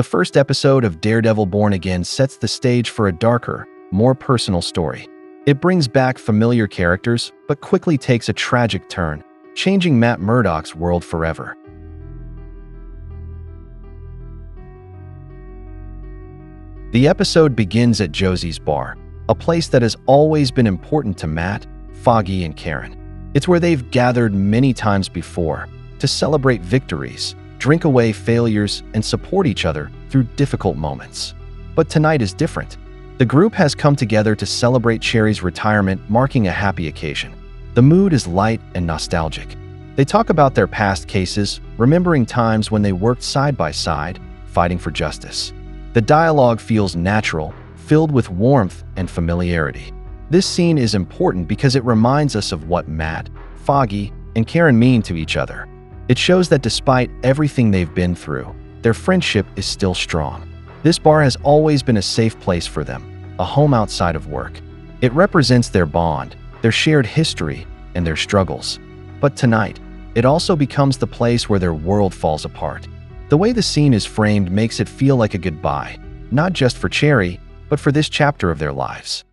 The first episode of Daredevil Born Again sets the stage for a darker, more personal story. It brings back familiar characters, but quickly takes a tragic turn, changing Matt Murdock's world forever. The episode begins at Josie's bar, a place that has always been important to Matt, Foggy, and Karen. It's where they've gathered many times before to celebrate victories, drink away failures, and support each other through difficult moments. But tonight is different. The group has come together to celebrate Cherry's retirement, marking a happy occasion. The mood is light and nostalgic. They talk about their past cases, remembering times when they worked side by side, fighting for justice. The dialogue feels natural, filled with warmth and familiarity. This scene is important because it reminds us of what Matt, Foggy, and Karen mean to each other. It shows that despite everything they've been through, their friendship is still strong. This bar has always been a safe place for them, a home outside of work. It represents their bond, their shared history, and their struggles. But tonight, it also becomes the place where their world falls apart. The way the scene is framed makes it feel like a goodbye, not just for Cherry, but for this chapter of their lives.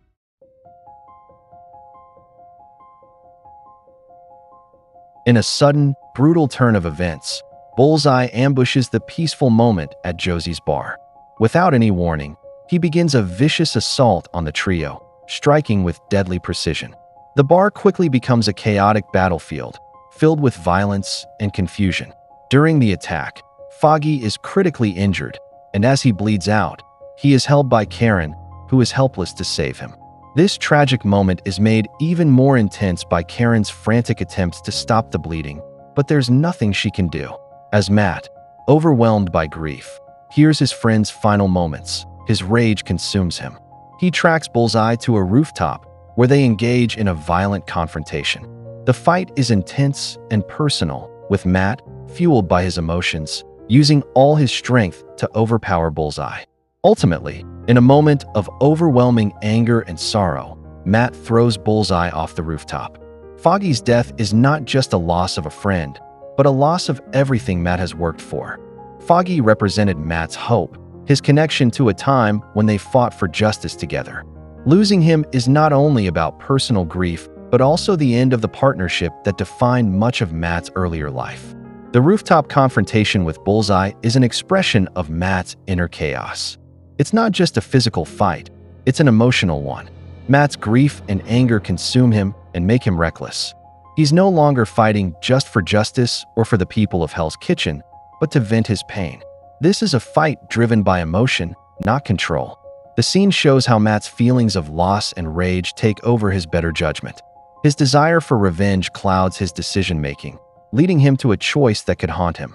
In a sudden, brutal turn of events, Bullseye ambushes the peaceful moment at Josie's bar. Without any warning, he begins a vicious assault on the trio, striking with deadly precision. The bar quickly becomes a chaotic battlefield, filled with violence and confusion. During the attack, Foggy is critically injured, and as he bleeds out, he is held by Karen, who is helpless to save him. This tragic moment is made even more intense by Karen's frantic attempts to stop the bleeding, but there's nothing she can do. As Matt, overwhelmed by grief, hears his friend's final moments, his rage consumes him. He tracks Bullseye to a rooftop, where they engage in a violent confrontation. The fight is intense and personal, with Matt, fueled by his emotions, using all his strength to overpower Bullseye. Ultimately, in a moment of overwhelming anger and sorrow, Matt throws Bullseye off the rooftop. Foggy's death is not just a loss of a friend, but a loss of everything Matt has worked for. Foggy represented Matt's hope, his connection to a time when they fought for justice together. Losing him is not only about personal grief, but also the end of the partnership that defined much of Matt's earlier life. The rooftop confrontation with Bullseye is an expression of Matt's inner chaos. It's not just a physical fight, it's an emotional one. Matt's grief and anger consume him and make him reckless. He's no longer fighting just for justice or for the people of Hell's Kitchen, but to vent his pain. This is a fight driven by emotion, not control. The scene shows how Matt's feelings of loss and rage take over his better judgment. His desire for revenge clouds his decision-making, leading him to a choice that could haunt him.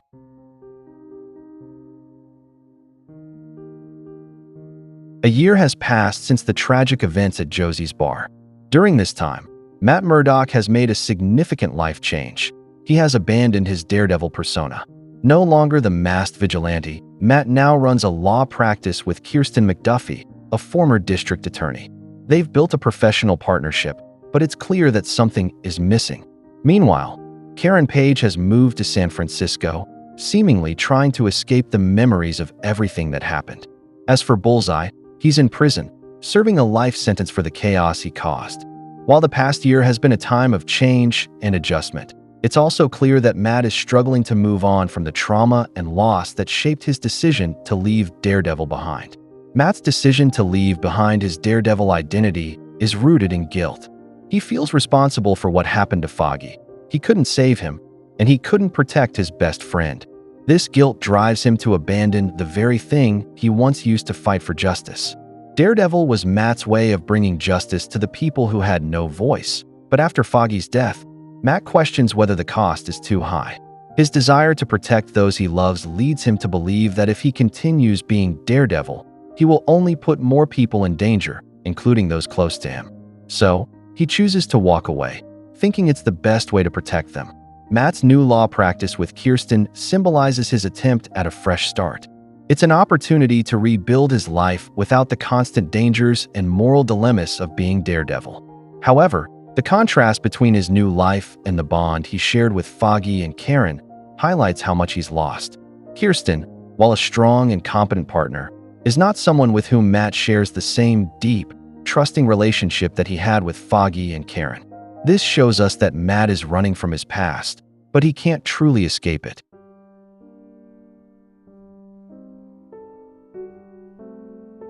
A year has passed since the tragic events at Josie's bar. During this time, Matt Murdock has made a significant life change. He has abandoned his Daredevil persona. No longer the masked vigilante, Matt now runs a law practice with Kirsten McDuffie, a former district attorney. They've built a professional partnership, but it's clear that something is missing. Meanwhile, Karen Page has moved to San Francisco, seemingly trying to escape the memories of everything that happened. As for Bullseye, he's in prison, serving a life sentence for the chaos he caused. While the past year has been a time of change and adjustment, it's also clear that Matt is struggling to move on from the trauma and loss that shaped his decision to leave Daredevil behind. Matt's decision to leave behind his Daredevil identity is rooted in guilt. He feels responsible for what happened to Foggy. He couldn't save him, and he couldn't protect his best friend. This guilt drives him to abandon the very thing he once used to fight for justice. Daredevil was Matt's way of bringing justice to the people who had no voice, but after Foggy's death, Matt questions whether the cost is too high. His desire to protect those he loves leads him to believe that if he continues being Daredevil, he will only put more people in danger, including those close to him. So, he chooses to walk away, thinking it's the best way to protect them. Matt's new law practice with Kirsten symbolizes his attempt at a fresh start. It's an opportunity to rebuild his life without the constant dangers and moral dilemmas of being Daredevil. However, the contrast between his new life and the bond he shared with Foggy and Karen highlights how much he's lost. Kirsten, while a strong and competent partner is not someone with whom Matt shares the same deep, trusting relationship that he had with Foggy and Karen. This shows us that Matt is running from his past, but he can't truly escape it.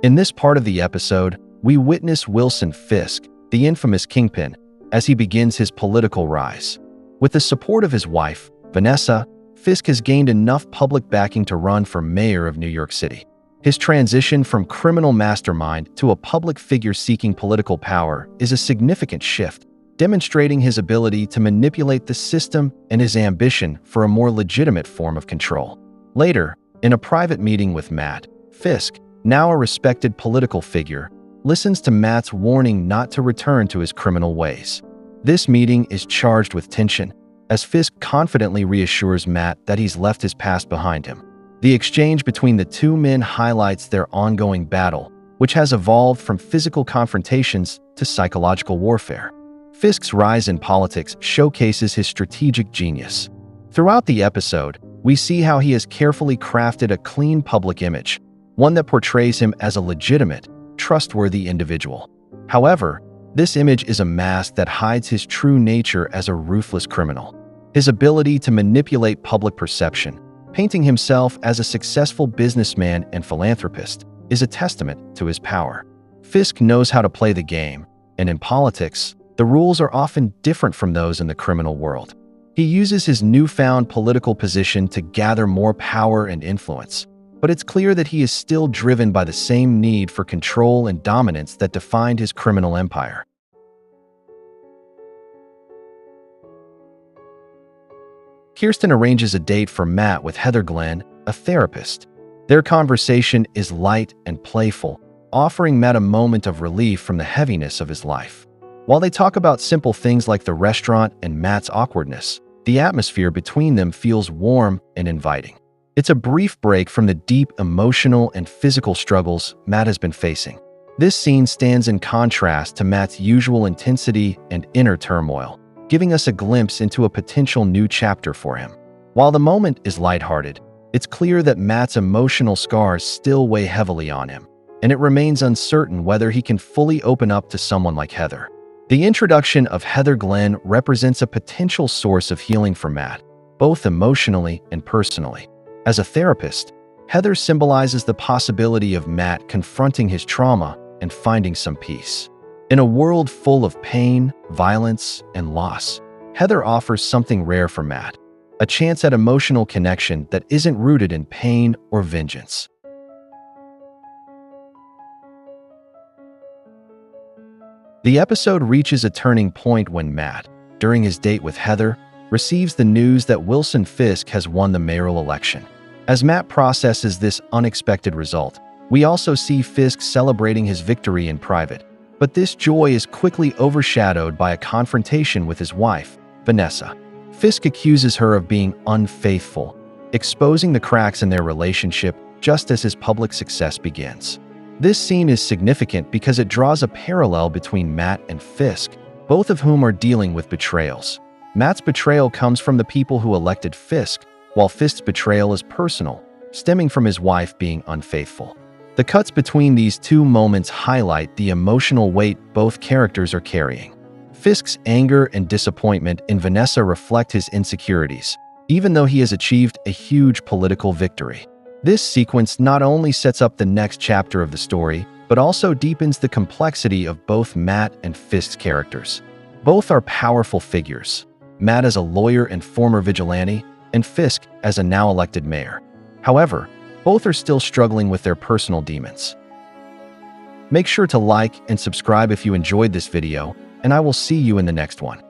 In this part of the episode, we witness Wilson Fisk, the infamous kingpin, as he begins his political rise. With the support of his wife, Vanessa, Fisk has gained enough public backing to run for mayor of New York City. His transition from criminal mastermind to a public figure seeking political power is a significant shift, demonstrating his ability to manipulate the system and his ambition for a more legitimate form of control. Later, in a private meeting with Matt, Fisk, now a respected political figure, listens to Matt's warning not to return to his criminal ways. This meeting is charged with tension, as Fisk confidently reassures Matt that he's left his past behind him. The exchange between the two men highlights their ongoing battle, which has evolved from physical confrontations to psychological warfare. Fisk's rise in politics showcases his strategic genius. Throughout the episode, we see how he has carefully crafted a clean public image, one that portrays him as a legitimate, trustworthy individual. However, this image is a mask that hides his true nature as a ruthless criminal. His ability to manipulate public perception, painting himself as a successful businessman and philanthropist, is a testament to his power. Fisk knows how to play the game, and in politics, the rules are often different from those in the criminal world. He uses his newfound political position to gather more power and influence, but it's clear that he is still driven by the same need for control and dominance that defined his criminal empire. Kirsten arranges a date for Matt with Heather Glenn, a therapist. Their conversation is light and playful, offering Matt a moment of relief from the heaviness of his life. While they talk about simple things like the restaurant and Matt's awkwardness, the atmosphere between them feels warm and inviting. It's a brief break from the deep emotional and physical struggles Matt has been facing. This scene stands in contrast to Matt's usual intensity and inner turmoil, giving us a glimpse into a potential new chapter for him. While the moment is lighthearted, it's clear that Matt's emotional scars still weigh heavily on him, and it remains uncertain whether he can fully open up to someone like Heather. The introduction of Heather Glenn represents a potential source of healing for Matt, both emotionally and personally. As a therapist, Heather symbolizes the possibility of Matt confronting his trauma and finding some peace. In a world full of pain, violence, and loss, Heather offers something rare for Matt, a chance at emotional connection that isn't rooted in pain or vengeance. The episode reaches a turning point when Matt, during his date with Heather, receives the news that Wilson Fisk has won the mayoral election. As Matt processes this unexpected result, we also see Fisk celebrating his victory in private. But this joy is quickly overshadowed by a confrontation with his wife, Vanessa. Fisk accuses her of being unfaithful, exposing the cracks in their relationship just as his public success begins. This scene is significant because it draws a parallel between Matt and Fisk, both of whom are dealing with betrayals. Matt's betrayal comes from the people who elected Fisk, while Fisk's betrayal is personal, stemming from his wife being unfaithful. The cuts between these two moments highlight the emotional weight both characters are carrying. Fisk's anger and disappointment in Vanessa reflect his insecurities, even though he has achieved a huge political victory. This sequence not only sets up the next chapter of the story, but also deepens the complexity of both Matt and Fisk's characters. Both are powerful figures, Matt as a lawyer and former vigilante, and Fisk as a now-elected mayor. However, both are still struggling with their personal demons. Make sure to like and subscribe if you enjoyed this video, and I will see you in the next one.